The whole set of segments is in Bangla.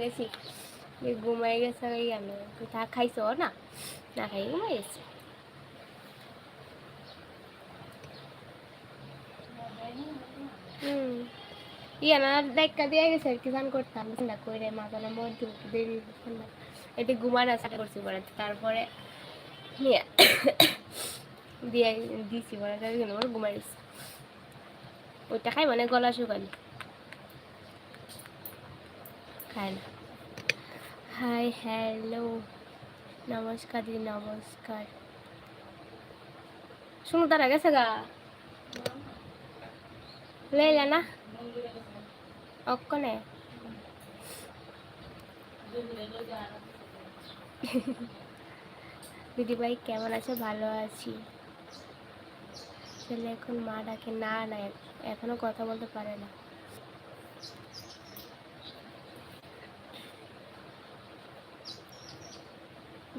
গেছি, ঘুমাই গেছে কেন? তা খাইছ না? না খাই ঘুমাই গেছে। ইয়া না দেখা দিয়ে গেছে আর কি, স্নান করতাম ঠান্ডা করে মাথা নম্বর দেরি ঠান্ডা এটা ঘুমানো স্টার্ট করছি পরে, তারপরে নিয়ে দিয়ে দিছি পরে ঘুমাই গেছে। ওইটা খাই মানে গলা শুকানি খায় না। হাই হ্যালো নমস্কার দিদি, নমস্কার। শুনো তারা গেছে গা লেলা না অক্ষণে দিদি ভাই কেমন আছে? ভালো আছি। ছেলে এখন মা ডাকে না, না এখনো কথা বলতে পারে না।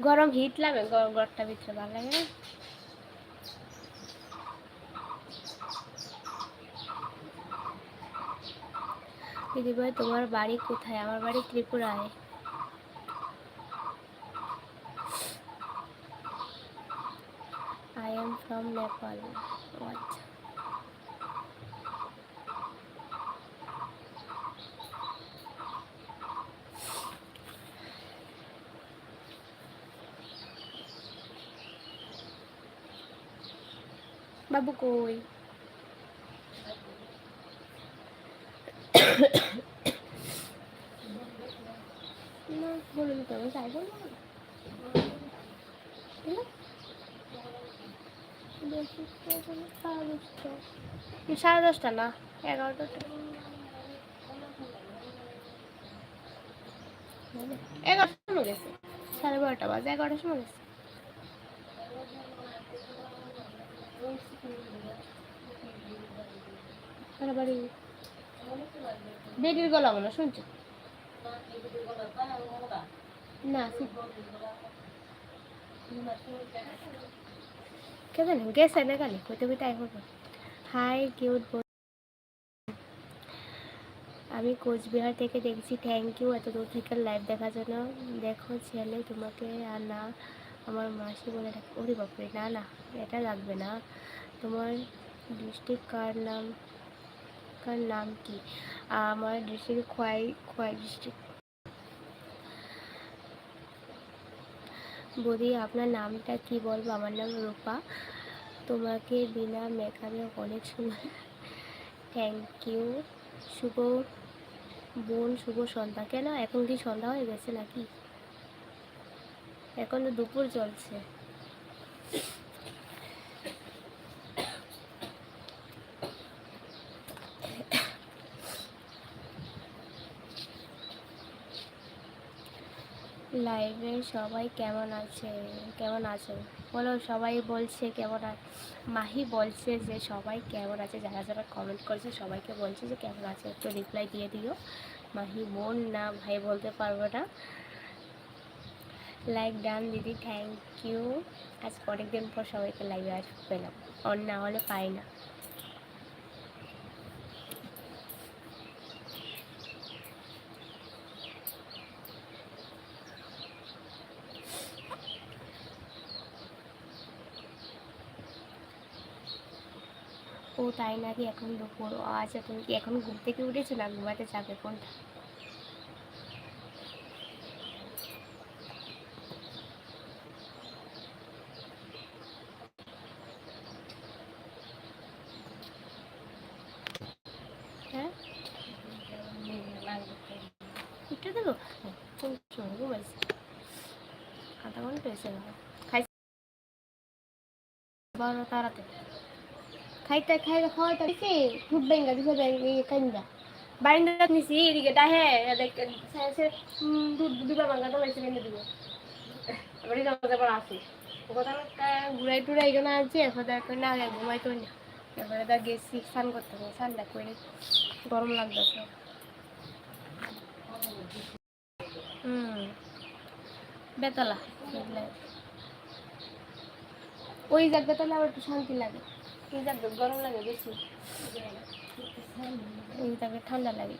গরম হিট লাগে, ঘরটা ভিতরে ভালো লাগে না। দিদি ভাই তোমার বাড়ি কোথায়? আমার বাড়ি ত্রিপুরায়। I am from Nepal. আচ্ছা বাবু কই? না বলুন তো আমি তাই বলবো না। সাড়ে দশটা না 11টা, 11টার সময় গেছে, 12:30 বাজে, 11টার সময় গেছে। বাড়ি বেডির গলা মনে শুনছো না? কে জানে গেছে না গালি কইতে কইতে আই করবো। হাই কিউট, আমি কোচবিহার থেকে দেখছি। থ্যাংক ইউ এত দূর থেকে লাইভ দেখার জন্য। দেখো ছেলে তোমাকে আর না আমার মাসি বলে ডাকে। ওরে বাপরে, না না এটা লাগবে না। তোমার ডিস্ট্রিক্ট কার নাম কি? আমার ডিস্ট্রিক্ট খোয়াই ডিস্ট্রিক্ট। বৌদি আপনার নামটা কি বলবো? আমার নাম রূপা। তোমাকে বিনা মেকআপে অনেক সুন্দর। Thank you. শুভ বোন শুভ সন্ধ্যা। কেন এখন কি সন্ধ্যা হয়ে গেছে নাকি? এখন তো দুপুর চলছে। লাইভে সবাই কেমন আছেন বলো? সবাই বলছে কেমন মাহি বলছে যে সবাই কেমন আছে, যারা যারা কমেন্ট করছে সবাইকে বলছে যে কেমন আছে, একটু রিপ্লাই দিয়ে দিও। মাহি বোন না ভাই বলতে পারবো না। লাইক ডান দিদি, থ্যাংক ইউ। আজ অনেকদিন পর সবাইকে লাইভে আজ পেলাম, অন না হলে পাই না। ও তাই নাকি? এখন দুপুর? আচ্ছা, তুমি কি এখন ঘুম থেকে উঠেছো না ঘুমাতে যাবে? কোনটা? হ্যাঁ উঠে দেবো? কোন সময় ঘুমাইছি? আধা ঘন্টা হয়েছে না খাইছি, 12টা তাড়াতে খাইতে খাওয়াইতে দিছি। ফুট ব্যাঙ্গা দিছে, কান্দা বাইন্দা নিছি এদিকে ডাহে দুধ দিবা ভাঙা তো লাইছে কেন দিব আবার যাবার আছে কথা ঘুরাই টুরাই কেন আছে এখন না ঘুমাইতো না। এবারে দা গেছি স্নান করতে, স্নানটা করে গরম লাগতেছে। বেতলা ওই জায়গা তাহলে আবার একটু শান্তি লাগে, এই জায়গা গরম লাগে বেশি, এই জায়গায় ঠান্ডা লাগে।